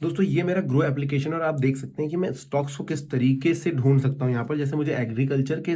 दोस्तों ये मेरा ग्रो एप्लीकेशन और आप देख सकते हैं कि मैं स्टॉक्स को किस तरीके से ढूंढ सकता हूँ यहाँ पर। जैसे मुझे एग्रीकल्चर के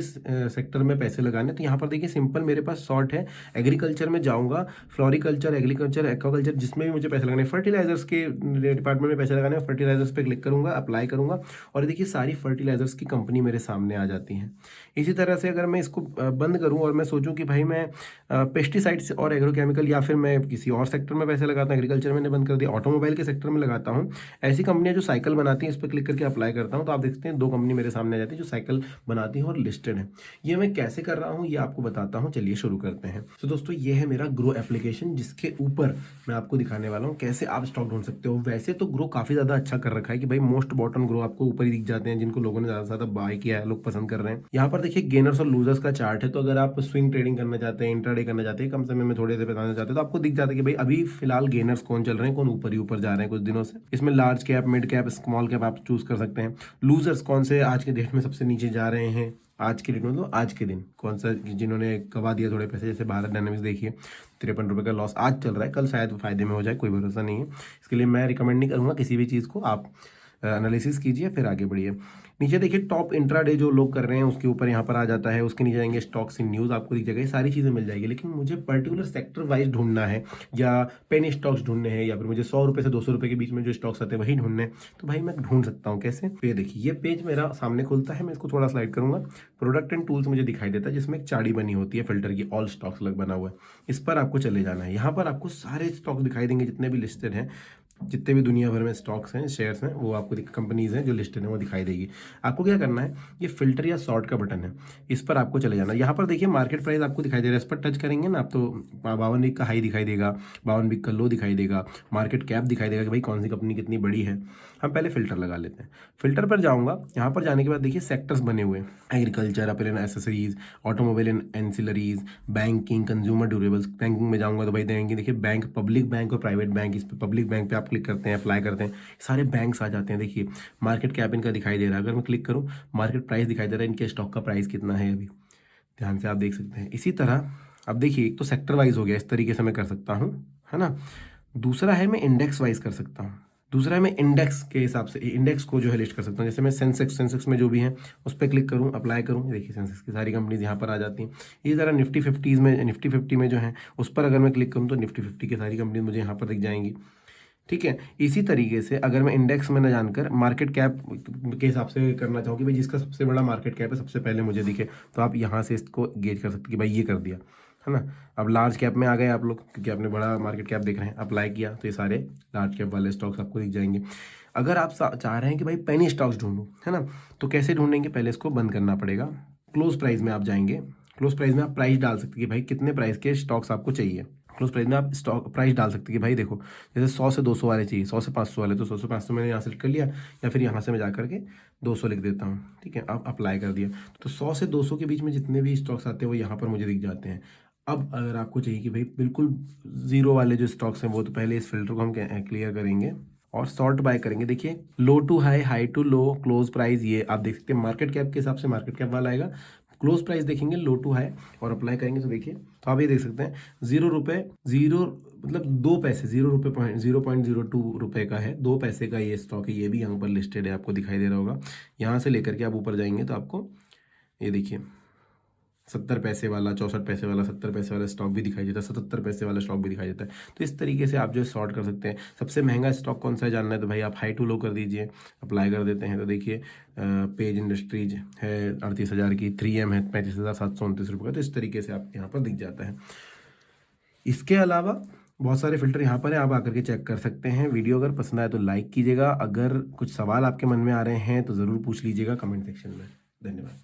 सेक्टर में पैसे लगाने, तो यहाँ पर देखिए सिंपल मेरे पास सॉर्ट है। एग्रीकल्चर में जाऊँगा, फ्लोरिकल्चर, एग्रीकल्चर, एक्वाकल्चर, जिसमें भी मुझे पैसे लगाने, फर्टिलाइजर्स के डिपार्टमेंट में पैसे लगाने, फर्टिलाइजर्स पे क्लिक करूँगा, अप्लाई करूँगा और देखिए सारी फर्टिलाइजर्स की कंपनी मेरे सामने आ जाती हैं। इसी तरह से अगर मैं इसको बंद करूँ और मैं सोचूं कि भाई मैं पेस्टिसाइड्स और एग्रोकेमिकल, या फिर मैं किसी और सेक्टर में पैसे लगाता हूँ, एग्रीकल्चर मैंने बंद कर दिया, ऑटोमोबाइल के सेक्टर में लगाता हूँ, ऐसी कंपनियां जो साइकिल बनाती हैं, इस पर क्लिक करके अप्लाई करता हूँ, तो आप देखते हैं 2 कंपनी मेरे सामने आ जाती है जो साइकिल बनाती हैं और लिस्टेड है। ये मैं कैसे कर रहा हूँ ये आपको बताता हूँ, चलिए शुरू करते हैं। तो दोस्तों ये है मेरा ग्रो एप्लीकेशन, जिसके ऊपर मैं आपको दिखाने वाला हूँ कैसे आप स्टॉक ढूंढ सकते हो। वैसे तो ग्रो काफी ज्यादा अच्छा कर रखा है कि भाई मोस्ट बॉटम ग्रो आपको ऊपर ही दिख जाते हैं, जिनको लोगों ने ज्यादा से ज्यादा बाय किया है, लोग पसंद कर रहे हैं। यहाँ पर देखिए गेनर्स और लूजर्स का चार्ट है, तो अगर आप स्विंग ट्रेडिंग करना चाहते हैं, इंट्राडे करना चाहते हैं, कम समय में थोड़े से बताना चाहते हैं, तो आपको दिख जाता है कि भाई अभी फिलहाल गेनर्स कौन चल रहे हैं, कौन ऊपर ही ऊपर जा रहे हैं कुछ दिनों से। इसमें large cap, mid cap, small cap आप चूज कर सकते हैं। लूजर्स कौन से आज के डेट में सबसे नीचे जा रहे हैं, आज के डेट में, तो आज के दिन कौन सा जिन्होंने गवा दिया थोड़े पैसे, जैसे भारत डायनामिक्स देखिए 53 रुपये का लॉस आज चल रहा है, कल शायद फायदे में हो जाए, कोई भरोसा नहीं है। इसके लिए मैं रिकमेंड नहीं करूंगा किसी भी चीज़ को, आप एनालिसिस कीजिए फिर आगे बढ़िए। नीचे देखिए टॉप इंट्राडे जो लोग कर रहे हैं उसके ऊपर यहाँ पर आ जाता है, उसके नीचे जाएंगे स्टॉक्स इन न्यूज़, आपको दिख जाएगा, ये सारी चीज़ें मिल जाएगी। लेकिन मुझे पर्टिकुलर सेक्टर वाइज ढूंढना है, या पेनी स्टॉक्स ढूंढने हैं, या फिर मुझे 100 रुपये से 200 रुपये के बीच में जो स्टॉक्स आते हैं वही ढूंढने हैं, तो भाई मैं ढूंढ सकता हूँ कैसे। तो ये देखिए ये पेज मेरा सामने खुलता है, मैं इसको थोड़ा स्लाइड करूंगा, प्रोडक्ट एंड टूल्स मुझे दिखाई देता है, जिसमें एक चाड़ी बनी होती है फिल्टर की, ऑल स्टॉक्स लग बना हुआ है, इस पर आपको चले जाना है। यहाँ पर आपको सारे स्टॉक्स दिखाई देंगे जितने भी लिस्टेड हैं, जितने भी दुनिया भर में स्टॉक्स हैं, शेयर्स हैं, वो आपको कंपनीज हैं जो लिस्टेड हैं वो दिखाई देगी। आपको क्या करना है, ये फिल्टर या सॉर्ट का बटन है, इस पर आपको चले जाना है। यहाँ पर देखिए मार्केट प्राइस आपको दिखाई दे रहा है, इस पर टच करेंगे ना आप तो 52 वीक का हाई दिखाई देगा, 52 वीक का लो दिखाई देगा, मार्केट कैप दिखाई देगा कि भाई कौन सी कंपनी कितनी बड़ी है। हम पहले फिल्टर लगा लेते हैं। फिल्टर पर जाऊँगा, यहाँ पर जाने के बाद देखिए सेक्टर्स बने हुए हैं, agriculture, appeal and accessories, automobile and ancillaries, banking, consumer durables. Banking में जाऊँगा तो भाई देंगे, देखिए बैंक, पब्लिक बैंक और प्राइवेट बैंक, इस पर पब्लिक बैंक पे आप क्लिक करते हैं, अप्लाई करते हैं, सारे बैंक्स आ जाते हैं। देखिए मार्केट कैप इनका दिखाई दे रहा है, अगर मैं क्लिक करूँ मार्केट प्राइस दिखाई दे रहा है, इनके स्टॉक का प्राइस कितना है अभी, ध्यान से आप देख सकते हैं। इसी तरह अब देखिए एक तो सेक्टर वाइज हो गया, इस तरीके से मैं कर सकता हूँ, है ना। दूसरा है मैं इंडेक्स वाइज कर सकता हूँ। दूसरा है मैं इंडेक्स के हिसाब से इंडेक्स को जो है लिस्ट कर सकता हूँ। जैसे मैं सेंसेक्स में जो भी है उस पर क्लिक करूँ, अप्लाई करूँ, देखिए सेंसेक्स की सारी कंपनीज यहाँ पर आ जाती हैं। इसी तरह निफ्टी 50 में जो है उस पर अगर मैं क्लिक करूँ तो निफ्टी 50 की सारी कंपनीज मुझे यहाँ पर दिख जाएंगी, ठीक है। इसी तरीके से अगर मैं इंडेक्स में न जानकर मार्केट कैप के हिसाब से करना चाहूँ कि भाई जिसका सबसे बड़ा मार्केट कैप है सबसे पहले मुझे दिखे, तो आप यहाँ से इसको गेज कर सकते हैं कि भाई ये कर दिया, है ना। अब लार्ज कैप में आ गए आप लोग, क्योंकि आपने बड़ा मार्केट कैप देख रहे हैं, अप्लाई किया तो ये सारे लार्ज कैप वाले स्टॉक्स आपको दिख जाएंगे। अगर आप चाह रहे हैं कि भाई पेनी स्टॉक्स ढूंढूं, है ना, तो कैसे ढूंढेंगे, पहले इसको बंद करना पड़ेगा। क्लोज प्राइस में आप जाएंगे, क्लोज प्राइस में आप प्राइस डाल सकते हैं कि भाई कितने प्राइस के स्टॉक्स आपको चाहिए। क्लोज प्राइस में आप स्टॉक प्राइस डाल सकते हैं कि भाई देखो जैसे 100 से 200 वाले चाहिए, 100 से 500 वाले, तो 100 से 500 मैंने यहाँ सेलेक्ट कर लिया, या फिर यहाँ से मैं जा करके 200 लिख देता हूँ, ठीक है। अब अप्लाई कर दिया, तो 100 से 200 के बीच में जितने भी स्टॉक्स आते हैं वो यहाँ पर मुझे दिख जाते हैं। अब अगर आपको चाहिए कि भाई बिल्कुल जीरो वाले जो स्टॉक्स हैं, वो तो पहले इस फिल्टर को हम क्लियर करेंगे और सॉर्ट बाय करेंगे। देखिए low to high, high to low, close price, ये आप देख सकते हैं मार्केट कैप के हिसाब से मार्केट कैप वाला आएगा। क्लोज प्राइस देखेंगे लो टू हाई और अप्लाई करेंगे तो देखिए, तो आप ये देख सकते हैं 0 रुपये, जीरो मतलब 2 पैसे, 0.02 रुपये का है, 2 पैसे का ये स्टॉक है, ये भी यहाँ पर लिस्टेड है, आपको दिखाई दे रहा होगा। यहाँ से लेकर के आप ऊपर जाएंगे तो आपको ये देखिए 70 पैसे वाला, 64 पैसे वाला, 70 पैसे वाला स्टॉक भी दिखाई देता है, 77 पैसे वाला स्टॉक भी दिखाई देता है। तो इस तरीके से आप जो है सॉर्ट कर सकते हैं। सबसे महंगा स्टॉक कौन सा है जानना है तो भाई आप हाई टू लो कर दीजिए, अप्लाई कर देते हैं, तो देखिए पेज इंडस्ट्रीज है 38,000 की, 3M है 35,729 रुपये का, तो इस तरीके से आप यहाँ पर दिख जाता है। इसके अलावा बहुत सारे फिल्टर यहाँ पर है, आप आकर के चेक कर सकते हैं। वीडियो अगर पसंद आए तो लाइक कीजिएगा, अगर कुछ सवाल आपके मन में आ रहे हैं तो ज़रूर पूछ लीजिएगा कमेंट सेक्शन में। धन्यवाद।